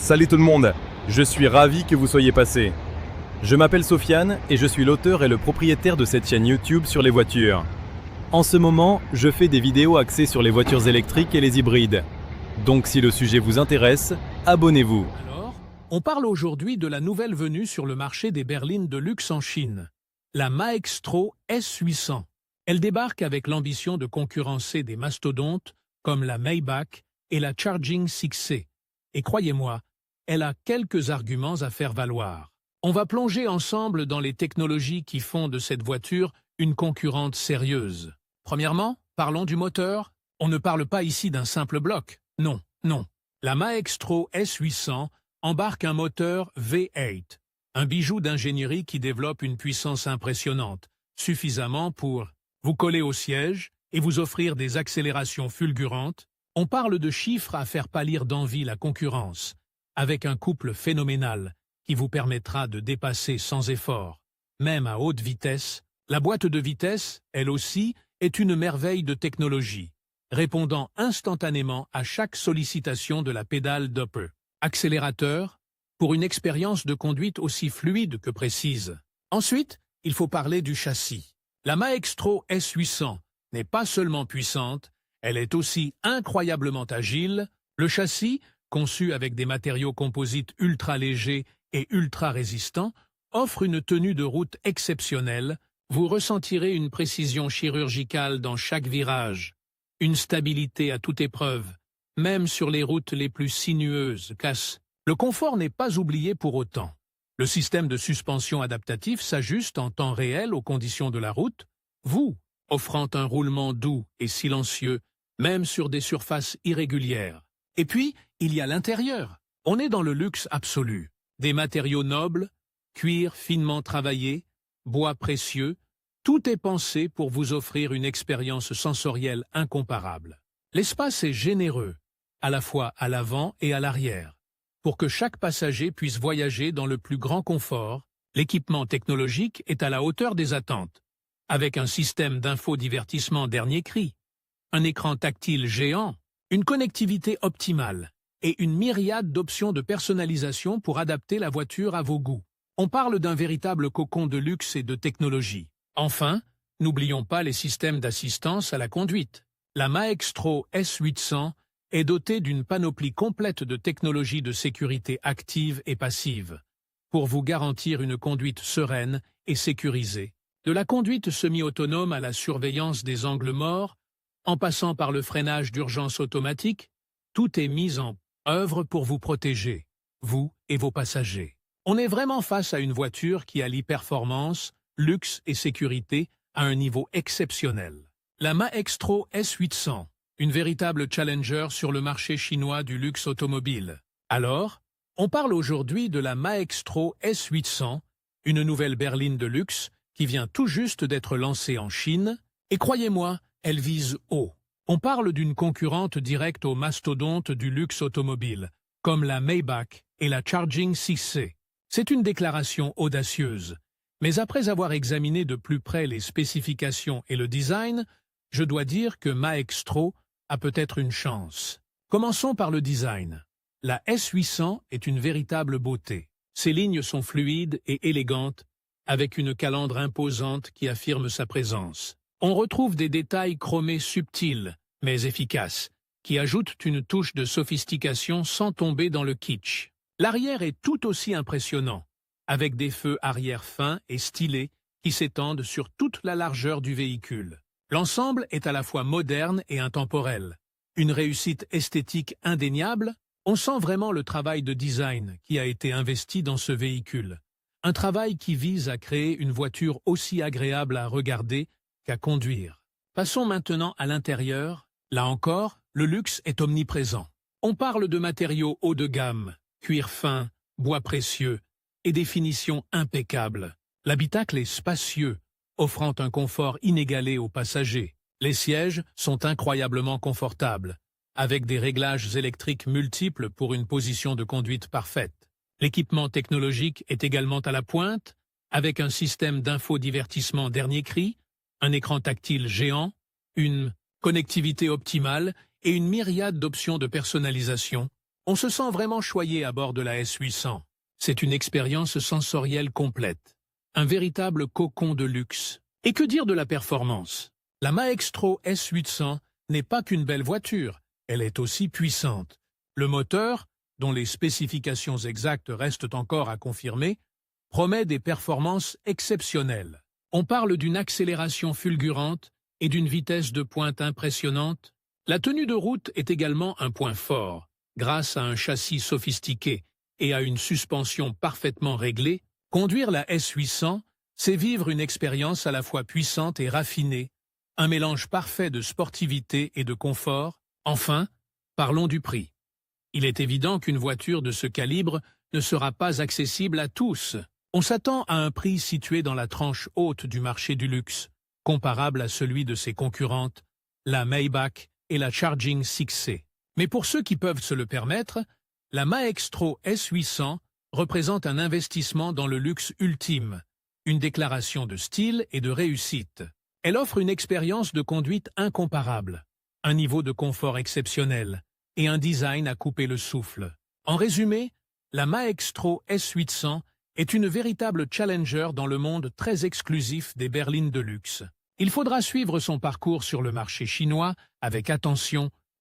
Salut tout le monde, je suis ravi que vous soyez passé. Je m'appelle Sofiane et je suis l'auteur et le propriétaire de cette chaîne YouTube sur les voitures. En ce moment, je fais des vidéos axées sur les voitures électriques et les hybrides. Donc si le sujet vous intéresse, abonnez-vous. Alors, on parle aujourd'hui de la nouvelle venue sur le marché des berlines de luxe en Chine, la Maextro S800. Elle débarque avec l'ambition de concurrencer des mastodontes comme la Maybach et la Charging 6C. Et croyez-moi, elle a quelques arguments à faire valoir. On va plonger ensemble dans les technologies qui font de cette voiture une concurrente sérieuse. Premièrement, parlons du moteur. On ne parle pas ici d'un simple bloc. Non. La Maextro S800 embarque un moteur V8, un bijou d'ingénierie qui développe une puissance impressionnante, suffisamment pour vous coller au siège et vous offrir des accélérations fulgurantes. On parle de chiffres à faire pâlir d'envie la concurrence, avec un couple phénoménal qui vous permettra de dépasser sans effort. Même à haute vitesse, la boîte de vitesse, elle aussi, est une merveille de technologie, répondant instantanément à chaque sollicitation de la pédale d'upper. Accélérateur, pour une expérience de conduite aussi fluide que précise. Ensuite, il faut parler du châssis. La Maextro S800 n'est pas seulement puissante, elle est aussi incroyablement agile. Le châssis, conçu avec des matériaux composites ultra légers et ultra résistants, offre une tenue de route exceptionnelle. Vous ressentirez une précision chirurgicale dans chaque virage, une stabilité à toute épreuve, même sur les routes les plus sinueuses. Le confort n'est pas oublié pour autant. Le système de suspension adaptatif s'ajuste en temps réel aux conditions de la route, vous offrant un roulement doux et silencieux, même sur des surfaces irrégulières. Et puis, il y a l'intérieur. On est dans le luxe absolu. Des matériaux nobles, cuir finement travaillé, bois précieux, tout est pensé pour vous offrir une expérience sensorielle incomparable. L'espace est généreux, à la fois à l'avant et à l'arrière. Pour que chaque passager puisse voyager dans le plus grand confort, l'équipement technologique est à la hauteur des attentes, avec un système d'infodivertissement dernier cri, un écran tactile géant, une connectivité optimale et une myriade d'options de personnalisation pour adapter la voiture à vos goûts. On parle d'un véritable cocon de luxe et de technologie. Enfin, n'oublions pas les systèmes d'assistance à la conduite. La Maextro S800 est dotée d'une panoplie complète de technologies de sécurité active et passive, pour vous garantir une conduite sereine et sécurisée. De la conduite semi-autonome à la surveillance des angles morts, en passant par le freinage d'urgence automatique, tout est mis en œuvre pour vous protéger, vous et vos passagers. On est vraiment face à une voiture qui allie performance, luxe et sécurité à un niveau exceptionnel. La Maextro S800, une véritable challenger sur le marché chinois du luxe automobile. Alors, on parle aujourd'hui de la Maextro S800, une nouvelle berline de luxe qui vient tout juste d'être lancée en Chine, et croyez-moi, elle vise haut. On parle d'une concurrente directe aux mastodontes du luxe automobile, comme la Maybach et la Charging 6C. C'est une déclaration audacieuse, mais après avoir examiné de plus près les spécifications et le design, je dois dire que Maextro a peut-être une chance. Commençons par le design. La S800 est une véritable beauté. Ses lignes sont fluides et élégantes, avec une calandre imposante qui affirme sa présence. On retrouve des détails chromés subtils, mais efficaces, qui ajoutent une touche de sophistication sans tomber dans le kitsch. L'arrière est tout aussi impressionnant, avec des feux arrière fins et stylés qui s'étendent sur toute la largeur du véhicule. L'ensemble est à la fois moderne et intemporel. Une réussite esthétique indéniable, on sent vraiment le travail de design qui a été investi dans ce véhicule. Un travail qui vise à créer une voiture aussi agréable à regarder qu'à conduire. Passons maintenant à l'intérieur. Là encore, le luxe est omniprésent. On parle de matériaux haut de gamme, cuir fin, bois précieux et des finitions impeccables. L'habitacle est spacieux, offrant un confort inégalé aux passagers. Les sièges sont incroyablement confortables, avec des réglages électriques multiples pour une position de conduite parfaite. L'équipement technologique est également à la pointe, avec un système d'infodivertissement dernier cri, un écran tactile géant, une connectivité optimale et une myriade d'options de personnalisation, On se sent vraiment choyé à bord de la S800. C'est une expérience sensorielle complète. Un véritable cocon de luxe. Et que dire de la performance? La Maestro S800 n'est pas qu'une belle voiture, elle est aussi puissante. Le moteur, dont les spécifications exactes restent encore à confirmer, promet des performances exceptionnelles. On parle d'une accélération fulgurante et d'une vitesse de pointe impressionnante. La tenue de route est également un point fort. Grâce à un châssis sophistiqué et à une suspension parfaitement réglée, conduire la S800, c'est vivre une expérience à la fois puissante et raffinée, un mélange parfait de sportivité et de confort. Enfin, parlons du prix. Il est évident qu'une voiture de ce calibre ne sera pas accessible à tous. On s'attend à un prix situé dans la tranche haute du marché du luxe, comparable à celui de ses concurrentes, la Maybach et la Charging 6C. Mais pour ceux qui peuvent se le permettre, la Maestro S800 représente un investissement dans le luxe ultime, une déclaration de style et de réussite. Elle offre une expérience de conduite incomparable, un niveau de confort exceptionnel et un design à couper le souffle. En résumé, la Maestro S800 est une véritable challenger dans le monde très exclusif des berlines de luxe. Il faudra suivre son parcours sur le marché chinois avec attention